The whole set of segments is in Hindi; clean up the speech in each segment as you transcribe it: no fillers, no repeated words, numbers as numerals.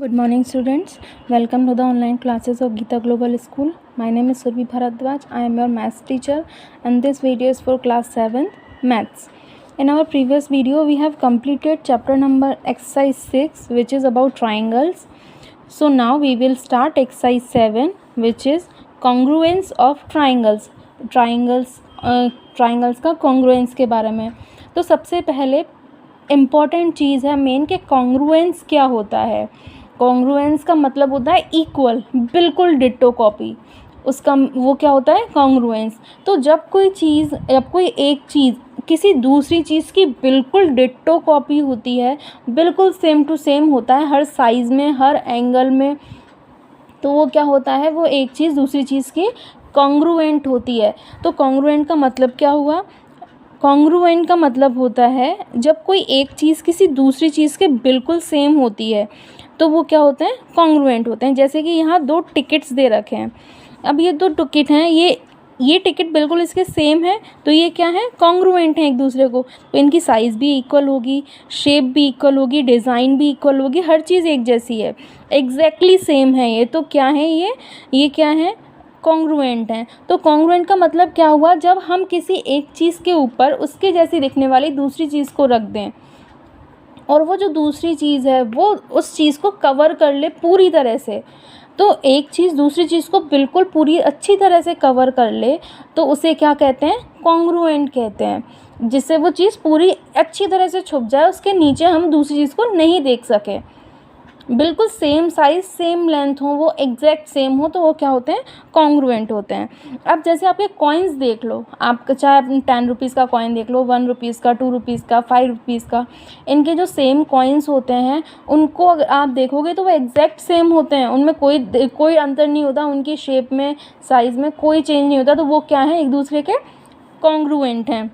Good morning students, welcome to the online classes of Geeta Global School. My name is Surbi Bharadwaj. I am your maths teacher and this video is for class 7th maths. In our previous video we have completed chapter number exercise 6 which is about triangles. So now we will start exercise 7 which is congruence of triangles. Triangles का कॉन्ग्रुएंस के बारे में. तो सबसे पहले इम्पॉर्टेंट चीज़ है मेन कि कॉन्ग्रुएंस क्या होता है. कॉन्ग्रुएंस का मतलब होता है इक्वल, बिल्कुल डिट्टो कॉपी. उसका वो क्या होता है कॉन्ग्रुएंस. तो जब कोई एक चीज़ किसी दूसरी चीज़ की बिल्कुल डिट्टो कॉपी होती है, बिल्कुल सेम टू सेम होता है हर साइज़ में, हर एंगल में, तो वो क्या होता है, वो एक चीज़ दूसरी चीज़ की कॉन्ग्रुएंट होती है. तो कॉन्ग्रुएंट का मतलब क्या हुआ. कॉन्ग्रुएंट का मतलब होता है जब कोई एक चीज़ किसी दूसरी चीज़ के बिल्कुल सेम होती है तो वो क्या होते हैं, कॉन्ग्रुएंट होते हैं. जैसे कि यहाँ 2 टिकट्स दे रखे हैं. अब ये 2 टिकट हैं, ये टिकट बिल्कुल इसके सेम है, तो ये क्या है, कॉन्ग्रुएंट हैं एक दूसरे को. तो इनकी साइज़ भी इक्वल होगी, शेप भी इक्वल होगी, डिज़ाइन भी इक्वल होगी, हर चीज़ एक जैसी है, एग्जैक्टली सेम है ये. तो क्या है ये क्या है, कॉन्ग्रुएंट हैं. तो कॉन्ग्रुएंट का मतलब क्या हुआ, जब हम किसी एक चीज़ के ऊपर उसके जैसी दिखने वाली दूसरी चीज़ को रख दें और वो जो दूसरी चीज़ है वो उस चीज़ को कवर कर ले पूरी तरह से. तो एक चीज़ दूसरी चीज़ को बिल्कुल पूरी अच्छी तरह से कवर कर ले तो उसे क्या कहते हैं, कॉन्ग्रुएंट कहते हैं. जिससे वो चीज़ पूरी अच्छी तरह से छुप जाए, उसके नीचे हम दूसरी चीज़ को नहीं देख सकें, बिल्कुल सेम साइज़ सेम लेंथ हो, वो एग्जैक्ट सेम हो, तो वो क्या होते हैं, कॉन्ग्रुएंट होते हैं. अब जैसे आप ये कॉइन्स देख लो, आप चाहे अपने 10 रुपीज़ का कॉइन देख लो, 1 रुपीज़ का, 2 रुपीज़ का, 5 रुपीज़ का, इनके जो सेम कॉइन्स होते हैं उनको अगर आप देखोगे तो वो एग्जैक्ट सेम होते हैं, उनमें कोई अंतर नहीं होता, उनकी शेप में, साइज़ में कोई चेंज नहीं होता. तो वो क्या है, एक दूसरे के कॉन्ग्रुएंट हैं.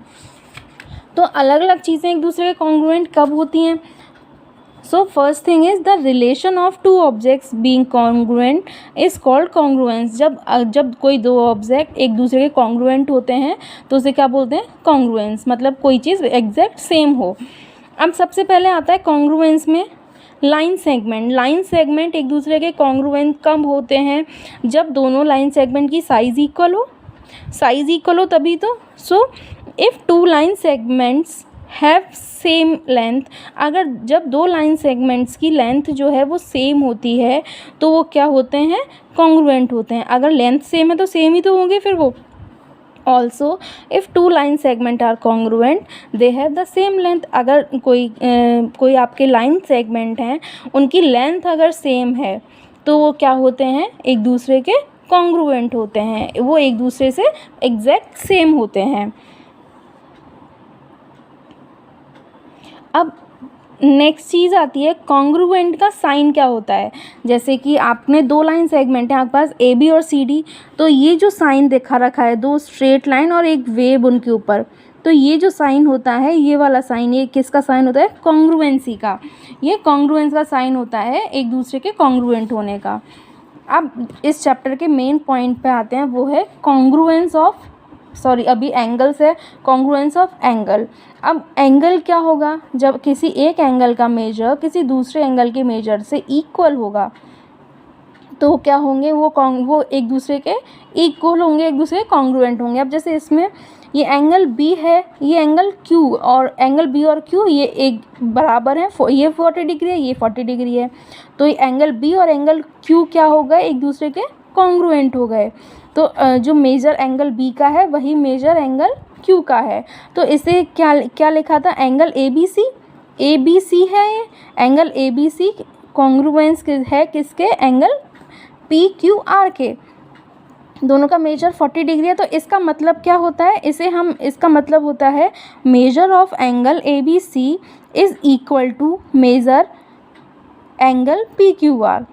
तो अलग अलग चीज़ें एक दूसरे के कॉन्ग्रुएंट कब होती हैं. So first thing is the relation of two objects being congruent is called congruence. जब कोई 2 ऑब्जेक्ट एक दूसरे के कॉन्ग्रुएंट होते हैं तो उसे क्या बोलते हैं, कॉन्ग्रुएंस. मतलब कोई चीज़ एग्जैक्ट सेम हो. अब सबसे पहले आता है कॉन्ग्रुएंस में लाइन सेगमेंट. लाइन सेगमेंट एक दूसरे के कॉन्ग्रुएंट कब होते हैं, जब दोनों लाइन सेगमेंट की साइज़ इक्वल हो तभी तो. So if 2 line segments have same length, अगर जब 2 लाइन सेगमेंट्स की लेंथ जो है वो सेम होती है तो वो क्या होते हैं, कॉन्ग्रुएंट होते हैं. अगर लेंथ सेम है तो सेम ही तो होंगे फिर वो. Also if 2 line segment are congruent they have the same length. अगर कोई आपके लाइन सेगमेंट हैं, उनकी लेंथ अगर सेम है तो वो क्या होते हैं, एक दूसरे के कॉन्ग्रुएंट होते हैं, वो एक दूसरे से एग्जैक्ट सेम होते हैं. अब नेक्स्ट चीज़ आती है कॉन्ग्रुएंट का साइन क्या होता है. जैसे कि आपने 2 लाइन सेगमेंट हैं आपके पास ए बी और सी डी, तो ये जो साइन दिखा रखा है, 2 स्ट्रेट लाइन और एक वेव उनके ऊपर, तो ये जो साइन होता है, ये वाला साइन, ये किसका साइन होता है, कॉन्ग्रुएंसी का. ये कॉन्ग्रुएंस का साइन होता है एक दूसरे के कॉन्ग्रुएंट होने का. अब इस चैप्टर के मेन पॉइंट पे आते हैं, वो है कॉन्ग्रुएंस ऑफ अभी एंगल्स है, कॉन्ग्रुएंस ऑफ एंगल. अब एंगल क्या होगा, जब किसी एक एंगल का मेजर किसी दूसरे एंगल के मेजर से इक्वल होगा तो क्या होंगे, वो एक दूसरे के इक्वल होंगे, एक दूसरे के कॉन्ग्रुएंट होंगे. अब जैसे इसमें ये एंगल बी है, ये एंगल क्यू, और एंगल बी और क्यू ये एक बराबर है, ये 40 डिग्री है, ये 40 डिग्री है. तो ये एंगल बी और एंगल क्यू क्या हो गए, एक दूसरे के कॉन्ग्रुएंट हो गए. तो जो मेजर एंगल बी का है वही मेजर एंगल क्यू का है. तो इसे क्या लिखा था, एंगल ए बी सी है. ये angle A B C congruence है किसके, एंगल पी क्यू आर के. दोनों का मेजर 40 डिग्री है. तो इसका मतलब क्या होता है, इसका मतलब होता है measure of angle A B C is equal to measure angle P Q R.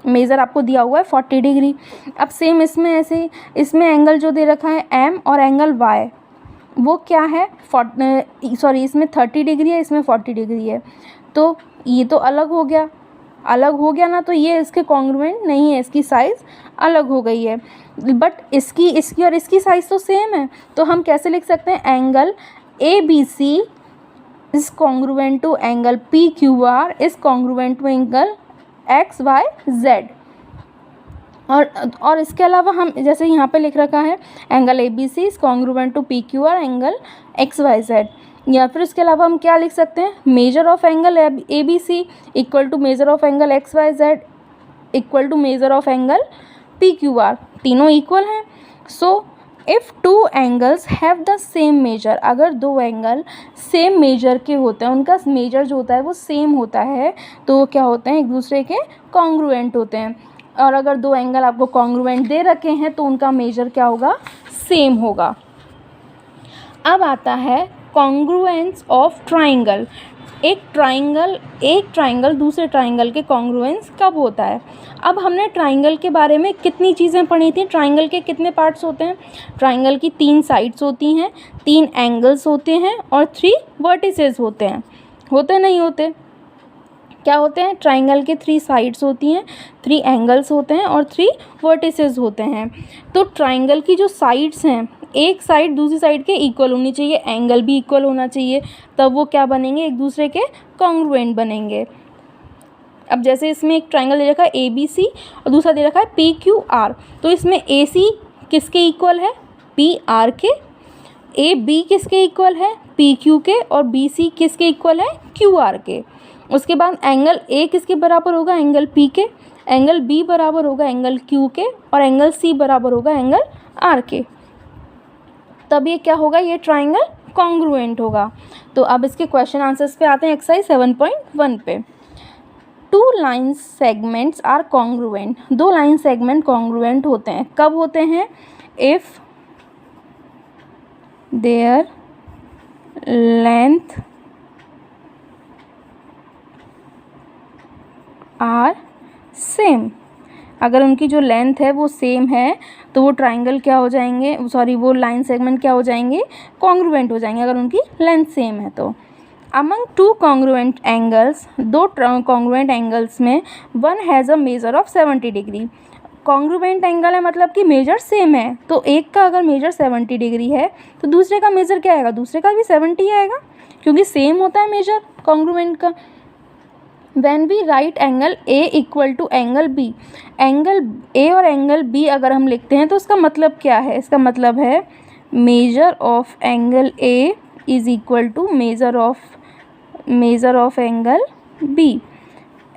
Measure आपको दिया हुआ है 40 डिग्री. अब सेम इसमें ऐसे ही, इसमें एंगल जो दे रखा है एम और एंगल वाई, वो क्या है, इसमें 30 डिग्री है, इसमें 40 डिग्री है. तो ये तो अलग हो गया ना, तो ये इसके कॉन्ग्रुएंट नहीं है, इसकी साइज़ अलग हो गई है. बट इसकी और इसकी साइज़ तो सेम है. तो हम कैसे लिख सकते हैं, angle A B C is congruent to angle P Q R is congruent to angle X Y Z. और इसके अलावा हम जैसे यहाँ पे लिख रखा है angle A B C is congruent to P Q R angle X Y Z, या फिर इसके अलावा हम क्या लिख सकते हैं, measure of angle A B C equal to measure of angle X Y Z equal to measure of angle P Q R, तीनों इक्वल हैं। So if two angles have the same measure, अगर दो एंगल सेम मेजर के होते हैं, उनका मेजर जो होता है वो सेम होता है, तो वो क्या होते हैं, एक दूसरे के कॉन्ग्रुएंट होते हैं। और अगर दो एंगल आपको कॉन्ग्रुएंट दे रखे हैं तो उनका मेजर क्या होगा, सेम होगा। अब आता है कॉन्ग्रुएंस ऑफ ट्राइंगल। एक ट्राइंगल दूसरे ट्राइंगल के कॉन्ग्रुएंस कब होता है। अब हमने ट्राइंगल के बारे में कितनी चीज़ें पढ़ी थी, ट्राइंगल के कितने पार्ट्स होते हैं, ट्राइंगल की 3 साइड्स होती हैं, 3 एंगल्स होते हैं और 3 वर्टिसेस होते हैं। होते नहीं होते, क्या होते हैं, ट्राइंगल के 3 साइड्स होती हैं, 3 एंगल्स होते हैं और 3 वर्टिसेस होते हैं। तो ट्राइंगल की जो साइड्स हैं, एक साइड दूसरी साइड के इक्वल होनी चाहिए, एंगल भी इक्वल होना चाहिए, तब वो क्या बनेंगे, एक दूसरे के कॉन्ग्रुएंट बनेंगे। अब जैसे इसमें एक ट्राइंगल दे रखा है ए बी सी और दूसरा दे रखा है पी क्यू आर, तो इसमें ए सी किसके इक्वल है, पी आर के, ए बी किसके इक्वल है, पी क्यू के, और बी सी किसके इक्वल है, क्यू आर के। उसके बाद एंगल ए किसके बराबर होगा, एंगल पी के, एंगल बी बराबर होगा एंगल क्यू के, और एंगल सी बराबर होगा एंगल आर के। तब ये क्या होगा, ये ट्राइंगल कॉन्ग्रुएंट होगा। तो अब इसके क्वेश्चन आंसर्स पे आते हैं एक्सरसाइज 7.1 पे। 2 line segments are congruent, 2 line segment congruent होते हैं, कब होते हैं, if their length are same. अगर उनकी जो लेंथ है वो सेम है तो वो ट्राइंगल क्या हो जाएंगे, सॉरी वो लाइन सेगमेंट क्या हो जाएंगे, कॉन्ग्रुएंट हो जाएंगे, अगर उनकी लेंथ सेम है तो। Among 2 congruent angles, 2 congruent angles में one has a measure of 70 degree. Congruent angle है मतलब कि मेजर सेम है, तो एक का अगर मेजर 70 डिग्री है तो दूसरे का मेजर क्या आएगा, दूसरे का भी 70 आएगा, क्योंकि सेम होता है मेजर कॉन्ग्रुएंट का। When we write angle A equal to angle B, angle A और एंगल B अगर हम लिखते हैं तो उसका मतलब क्या है, इसका मतलब है measure of angle A is equal to measure of angle B।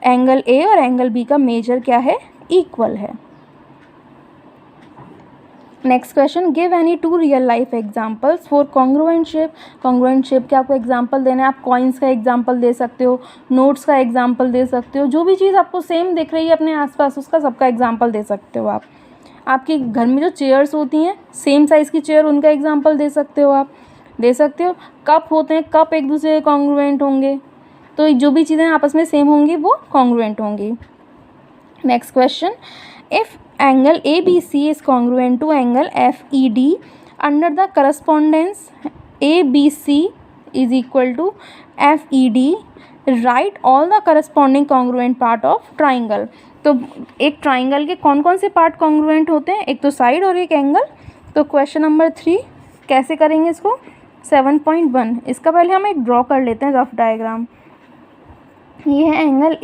Angle A और एंगल B का मेजर क्या है, इक्वल है। Next question, give any 2 real life examples for congruent shape. Congruent shape के आपको एग्जाम्पल देना है, आप कॉइन्स का एग्जाम्पल दे सकते हो, नोट्स का एग्जाम्पल दे सकते हो, जो भी चीज़ आपको सेम दिख रही है अपने आसपास उसका सबका एग्जाम्पल दे सकते हो आप। आपके घर में जो चेयर्स होती हैं सेम साइज़ की चेयर, उनका एग्जाम्पल दे सकते हो, आप दे सकते हो। कप होते हैं, कप एक दूसरे के कॉन्ग्रुएंट होंगे, तो जो भी चीज़ें आपस में सेम होंगी वो कॉन्ग्रुएंट होंगी। Next question, if angle ABC is congruent to angle FED under the correspondence ABC is equal to FED, write all the corresponding congruent part of triangle। तो एक ट्राइंगल के कौन कौन से पार्ट कॉन्ग्रुएंट होते हैं, एक तो साइड और एक एंगल। तो क्वेश्चन नंबर 3 कैसे करेंगे इसको, 7.1, इसका पहले हम एक ड्रॉ कर लेते हैं रफ डायग्राम। ये है एंगल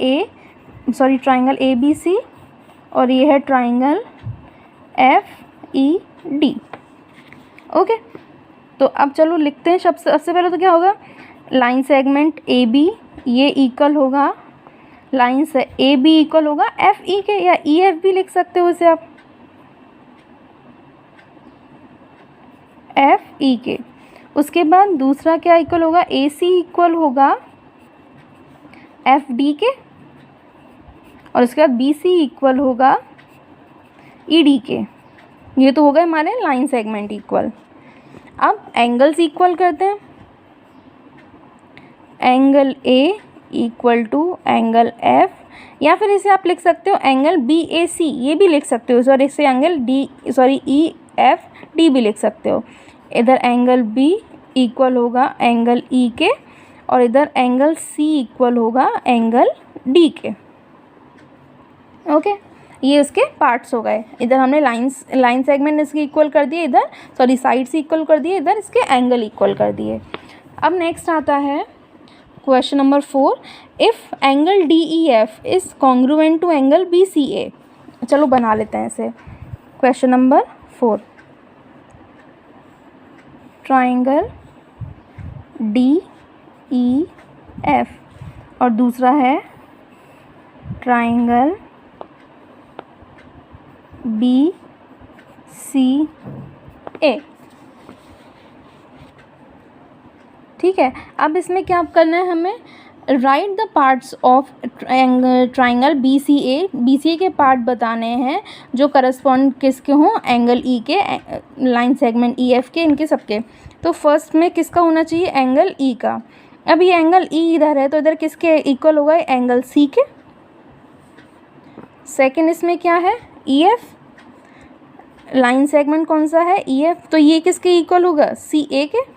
ट्राइंगल ABC और ये है ट्राइंगल FED। ओके, तो अब चलो लिखते हैं। सबसे पहले तो क्या होगा, लाइन सेगमेंट AB ये इक्वल होगा, लाइन से AB इक्वल होगा FE के, या EF भी लिख सकते हो इसे आप, FE के। उसके बाद दूसरा क्या इक्वल होगा, AC इक्वल होगा FD के, और उसके बाद BC इक्वल होगा ED के। ये तो हो गए हमारे लाइन सेगमेंट इक्वल। अब एंगल्स इक्वल करते हैं, angle A equal to angle F, या फिर इसे आप लिख सकते हो एंगल BAC, ये भी लिख सकते हो, सॉरी इसे एंगल EFD भी लिख सकते हो। इधर एंगल B इक्वल होगा एंगल E के, और इधर एंगल C इक्वल होगा एंगल D के। ओके, ये उसके पार्ट्स हो गए। इधर हमने लाइन सेगमेंट इसके इक्वल कर दिए, इधर साइड से इक्वल कर दिए, इधर इसके एंगल इक्वल कर दिए। अब नेक्स्ट आता है question number 4, if angle DEF is congruent to angle BCA। चलो बना लेते हैं इसे। क्वेश्चन नंबर 4, ट्राइंगल DEF और दूसरा है ट्राइंगल BCA। ठीक है, अब इसमें क्या करना है हमें, right the parts of triangle BCA के पार्ट बताने हैं जो करस्पॉन्ड किसके हों, एंगल E के, लाइन सेगमेंट EF के, इनके सबके। तो फर्स्ट में किसका होना चाहिए, एंगल E का। अब ये एंगल E इधर है तो इधर किसके इक्वल होगा, एंगल C के। सेकंड इसमें क्या है, EF, लाइन सेगमेंट कौन सा है, EF, तो ये किसके इक्वल होगा, CA के।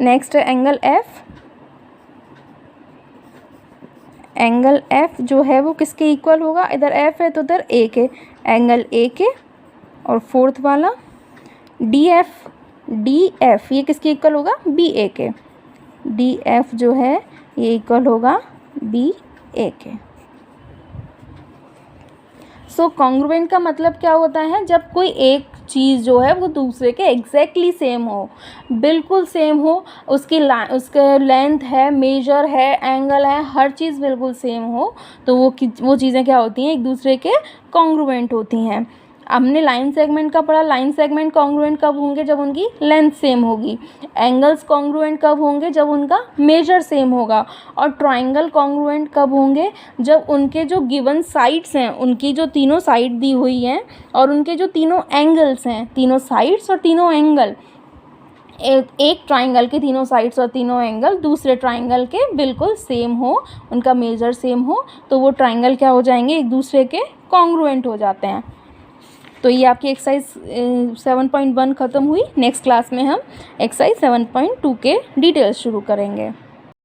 नेक्स्ट है एंगल F, एंगल F जो है वो किसके इक्वल होगा, इधर F है तो इधर A के, एंगल A के। और फोर्थ वाला DF ये किसके इक्वल होगा, BA के। DF जो है ये इक्वल होगा BA के। सो कॉन्ग्रुएंट का मतलब क्या होता है, जब कोई एक चीज़ जो है वो दूसरे के एग्जैक्टली सेम हो, बिल्कुल सेम हो, उसके लेंथ है, मेजर है, एंगल है, हर चीज़ बिल्कुल सेम हो, तो वो चीज़ें क्या होती हैं, एक दूसरे के कॉन्ग्रुएंट होती हैं। हमने लाइन सेगमेंट का पढ़ा, लाइन सेगमेंट कॉन्ग्रुएंट कब होंगे, जब उनकी लेंथ सेम होगी। एंगल्स कॉन्ग्रुएंट कब होंगे, जब उनका मेजर सेम होगा। और ट्राइंगल कॉन्ग्रुएंट कब होंगे, जब उनके जो गिवन साइड्स हैं, उनकी जो तीनों साइड दी हुई हैं और उनके जो तीनों एंगल्स हैं, तीनों साइड्स और तीनों एंगल, एक ट्राइंगल के तीनों साइड्स और तीनों एंगल दूसरे ट्राइंगल के बिल्कुल सेम हो, उनका मेजर सेम हो, तो वो ट्राइंगल क्या हो जाएंगे, एक दूसरे के कॉन्ग्रुएंट हो जाते हैं। तो ये आपकी एक्सरसाइज 7.1 ख़त्म हुई। नेक्स्ट क्लास में हम एक्सरसाइज 7.2 के डिटेल्स शुरू करेंगे।